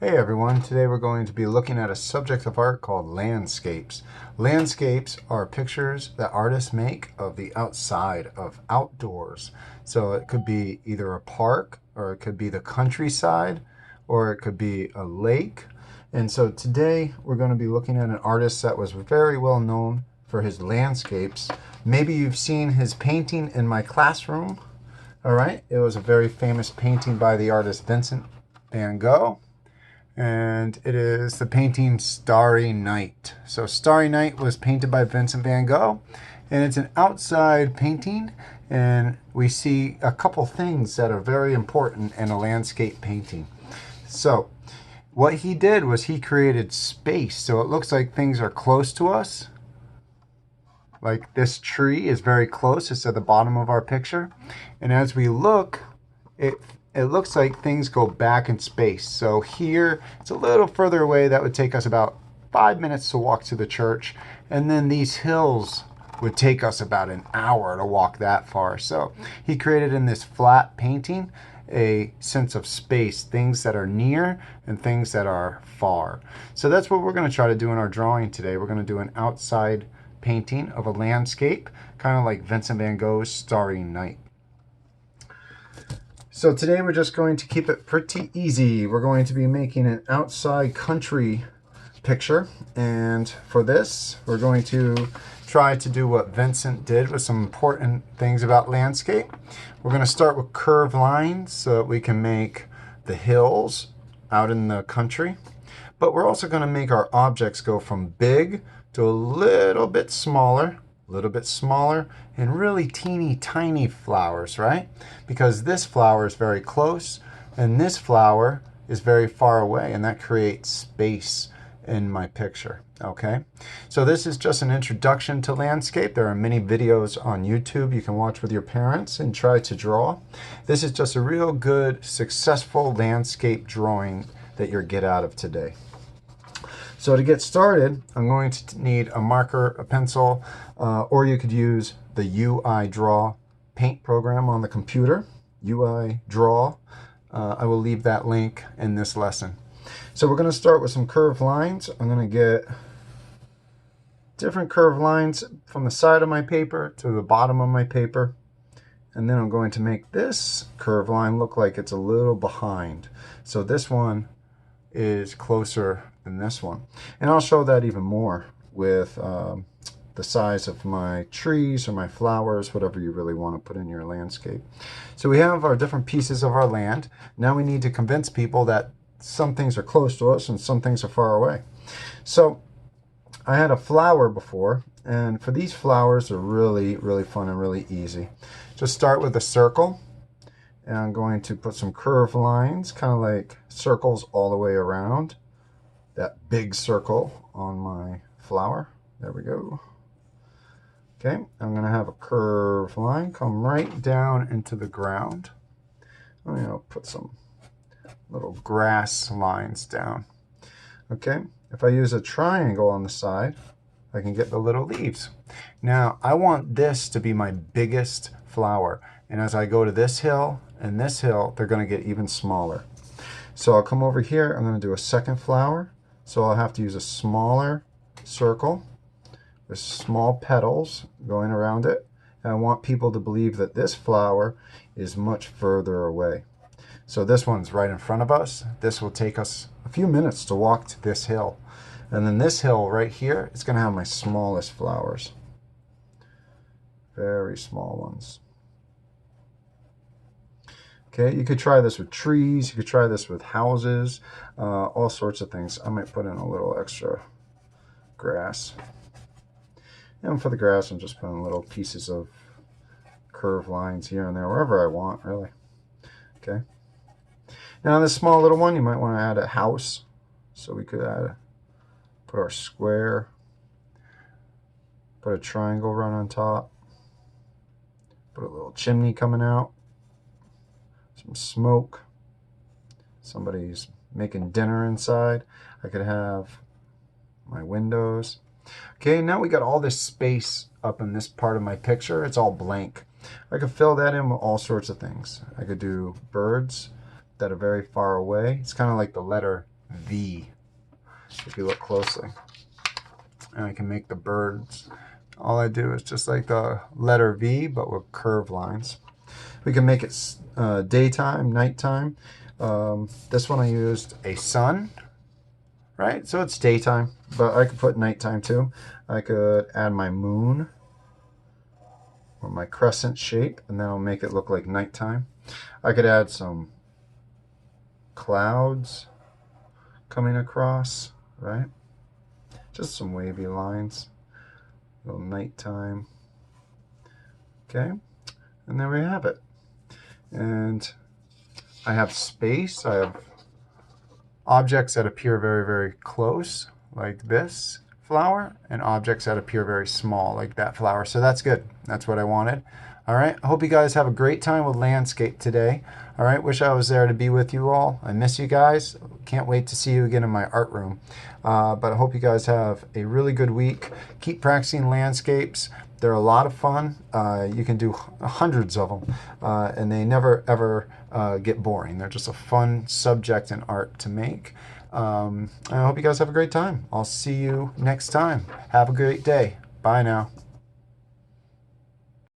Hey everyone, today we're going to be looking at a subject of art called landscapes. Landscapes are pictures that artists make of the outside, of outdoors. So it could be either a park, or it could be the countryside, or it could be a lake. And so today we're going to be looking at an artist that was very well known for his landscapes. Maybe you've seen his painting in my classroom. All right, it was a very famous painting by the artist Vincent van Gogh. And it is the painting Starry Night. So Starry Night was painted by Vincent van Gogh, and it's an outside painting, and we see a couple things that are very important in a landscape painting. So what he did was he created space, so it looks like things are close to us. Like this tree is very close, it's at the bottom of our picture, and as we look, it looks like things go back in space. So here, it's a little further away. That would take us about 5 minutes to walk to the church. And then these hills would take us about an hour to walk that far. So he created in this flat painting a sense of space, things that are near and things that are far. So that's what we're going to try to do in our drawing today. We're going to do an outside painting of a landscape, kind of like Vincent van Gogh's Starry Night. So today we're just going to keep it pretty easy. We're going to be making an outside country picture. And for this, we're going to try to do what Vincent did with some important things about landscape. We're going to start with curved lines so that we can make the hills out in the country. But we're also going to make our objects go from big to a little bit smaller, and really teeny tiny flowers, right? Because this flower is very close and this flower is very far away, and that creates space in my picture. Okay, so this is just an introduction to landscape. There are many videos on YouTube you can watch with your parents and try to draw. This is just a real good, successful landscape drawing that you'll get out of today. So to get started, I'm going to need a marker, a pencil, or you could use the UI Draw paint program on the computer. UI Draw. I will leave that link in this lesson. So we're going to start with some curved lines. I'm going to get different curved lines from the side of my paper to the bottom of my paper. And then I'm going to make this curved line look like it's a little behind. So this one is closer than this one. And I'll show that even more with the size of my trees or my flowers, whatever you really want to put in your landscape. So we have our different pieces of our land. Now we need to convince people that some things are close to us and some things are far away. So I had a flower before, and for these flowers, they're really, really fun and really easy. Just start with a circle, and I'm going to put some curved lines, kind of like circles all the way around that big circle on my flower. There we go. Okay, I'm going to have a curved line come right down into the ground. I'm going to put some little grass lines down. Okay, if I use a triangle on the side, I can get the little leaves. Now, I want this to be my biggest flower. And as I go to this hill and this hill, they're going to get even smaller. So I'll come over here. I'm going to do a second flower. So I'll have to use a smaller circle with small petals going around it. And I want people to believe that this flower is much further away. So this one's right in front of us. This will take us a few minutes to walk to this hill. And then this hill right here is going to have my smallest flowers. Very small ones. Okay, you could try this with trees, you could try this with houses, all sorts of things. I might put in a little extra grass. And for the grass, I'm just putting little pieces of curved lines here and there, wherever I want, really. Okay. Now this small little one, you might want to add a house. So we could put our square, put a triangle right on top, put a little chimney coming out. Some smoke. Somebody's making dinner inside. I could have my windows. Okay, now we got all this space up in this part of my picture. It's all blank. I could fill that in with all sorts of things. I could do birds that are very far away. It's kind of like the letter V if you look closely. And I can make the birds. All I do is just like the letter V, but with curved lines. We can make it daytime, nighttime. This one I used a sun, right? So it's daytime, but I could put nighttime too. I could add my moon or my crescent shape, and then I'll make it look like nighttime. I could add some clouds coming across, right? Just some wavy lines. A little nighttime. Okay, and there we have it. And I have space. I have objects that appear very, very close, like this flower, and objects that appear very small, like that flower. So that's good. That's what I wanted. All right. I hope you guys have a great time with landscape today. All right. Wish I was there to be with you all. I miss you guys. Can't wait to see you again in my art room. But I hope you guys have a really good week. Keep practicing landscapes. They're a lot of fun. You can do hundreds of them, and they never, ever get boring. They're just a fun subject in art to make. I hope you guys have a great time. I'll see you next time. Have a great day. Bye now.